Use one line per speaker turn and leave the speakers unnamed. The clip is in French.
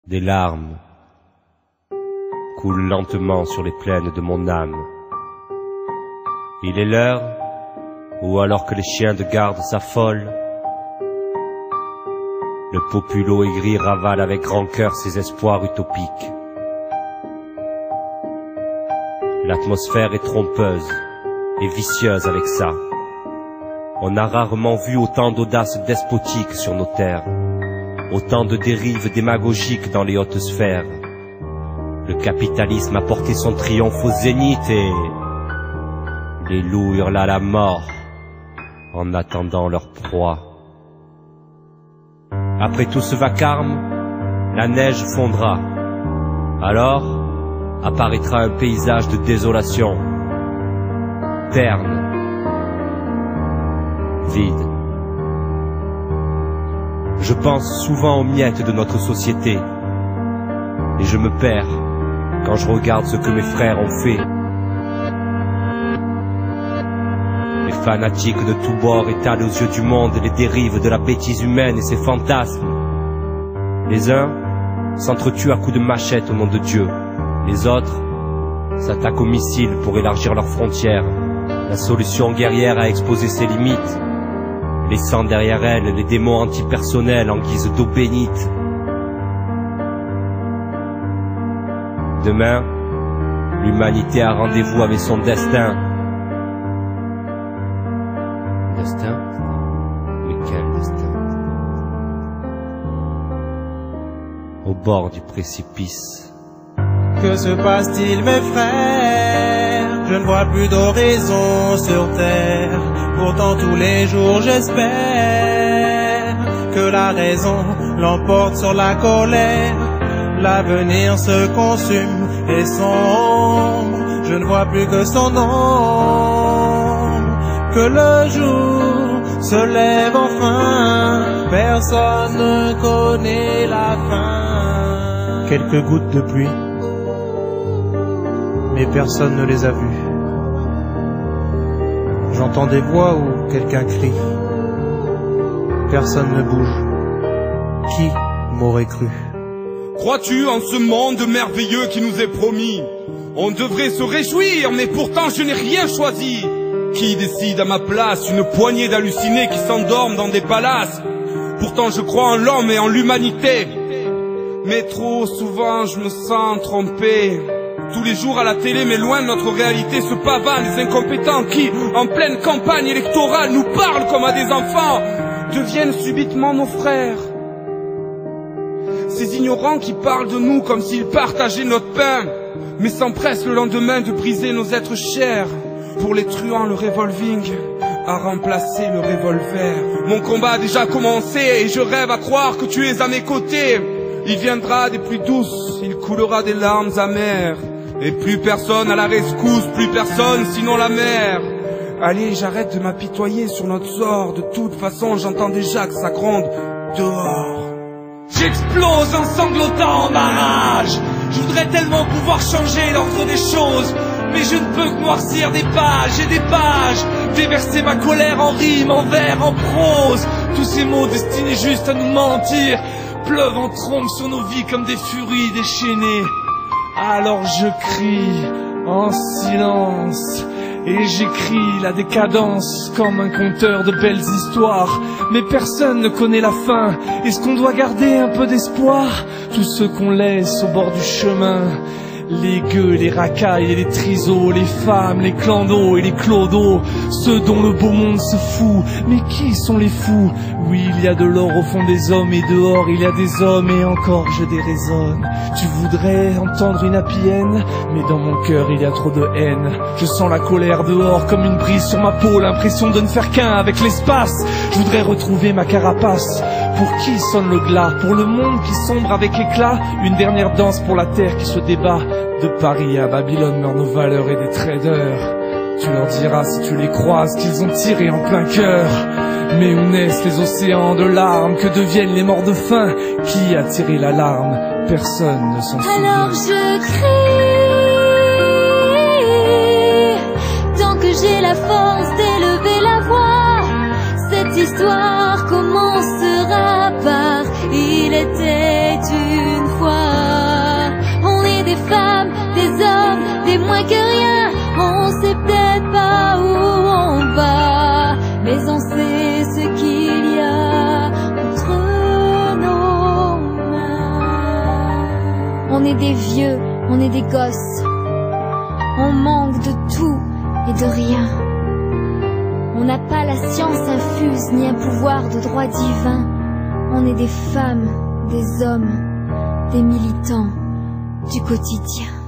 Des larmes coulent lentement sur les plaines de mon âme. Il est l'heure où, alors que les chiens de garde s'affolent, le populo aigri ravale avec rancœur ses espoirs utopiques. L'atmosphère est trompeuse et vicieuse avec ça. On a rarement vu autant d'audace despotique sur nos terres, autant de dérives démagogiques dans les hautes sphères. Le capitalisme a porté son triomphe au zénith et les loups hurlent à la mort en attendant leur proie. Après tout ce vacarme, la neige fondra. Alors apparaîtra un paysage de désolation, terne, vide. Je pense souvent aux miettes de notre société et je me perds quand je regarde ce que mes frères ont fait. Les fanatiques de tous bords étalent aux yeux du monde les dérives de la bêtise humaine et ses fantasmes. Les uns s'entretuent à coups de machette au nom de Dieu. Les autres s'attaquent aux missiles pour élargir leurs frontières. La solution guerrière a exposé ses limites, laissant derrière elle les démons antipersonnels en guise d'eau bénite. Demain, l'humanité a rendez-vous avec son destin. Destin? Mais quel destin? Au bord du précipice.
Que se passe-t-il, mes frères? Je ne vois plus d'horizon sur terre. Pourtant tous les jours j'espère que la raison l'emporte sur la colère. L'avenir se consume et sombre. Je ne vois plus que son ombre. Que le jour se lève enfin. Personne ne connaît la fin. Quelques gouttes de pluie, mais personne ne les a vues. J'entends des voix où quelqu'un crie. Personne ne bouge. Qui m'aurait cru?
Crois-tu en ce monde merveilleux qui nous est promis? On devrait se réjouir, mais pourtant je n'ai rien choisi. Qui décide à ma place? Une poignée d'hallucinés qui s'endorment dans des palaces. Pourtant je crois en l'homme et en l'humanité. Mais trop souvent je me sens trompé. Tous les jours à la télé, mais loin de notre réalité, se pavanent les incompétents qui, en pleine campagne électorale, nous parlent comme à des enfants, deviennent subitement nos frères. Ces ignorants qui parlent de nous comme s'ils partageaient notre pain, mais s'empressent le lendemain de briser nos êtres chers. Pour les truands, le revolving a remplacé le revolver. Mon combat a déjà commencé et je rêve à croire que tu es à mes côtés. Il viendra des pluies douces, il coulera des larmes amères. Et plus personne à la rescousse, plus personne sinon la mer. Allez, j'arrête de m'apitoyer sur notre sort. De toute façon, j'entends déjà que ça gronde dehors.
J'explose en sanglotant en ma rage. Je voudrais tellement pouvoir changer l'ordre des choses, mais je ne peux que noircir des pages et des pages, déverser ma colère en rimes, en vers, en prose. Tous ces mots destinés juste à nous mentir pleuvent en trombe sur nos vies comme des furies déchaînées. Alors je crie en silence et j'écris la décadence comme un conteur de belles histoires. Mais personne ne connaît la fin. Est-ce qu'on doit garder un peu d'espoir? Tous ceux qu'on laisse au bord du chemin, les gueux, les racailles et les trisos, les femmes, les clandos et les clodos, ceux dont le beau monde se fout. Mais qui sont les fous? Oui, il y a de l'or au fond des hommes et dehors il y a des hommes et encore je déraisonne. Tu voudrais entendre une happy end, mais dans mon cœur il y a trop de haine. Je sens la colère dehors comme une brise sur ma peau, l'impression de ne faire qu'un avec l'espace. Je voudrais retrouver ma carapace. Pour qui sonne le glas? Pour le monde qui sombre avec éclat? Une dernière danse pour la terre qui se débat. De Paris à Babylone meurent nos valeurs et des traders. Tu leur diras si tu les croises qu'ils ont tiré en plein cœur. Mais où naissent les océans de larmes? Que deviennent les morts de faim? Qui a tiré l'alarme? Personne ne s'en souvient.
Alors je crie, tant que j'ai la force d'élever la voix. Cette histoire commencera par il était une fois. est des vieux, on est des gosses. On manque de tout et de rien. On n'a pas la science infuse ni un pouvoir de droit divin. On est des femmes, des hommes, des militants du quotidien.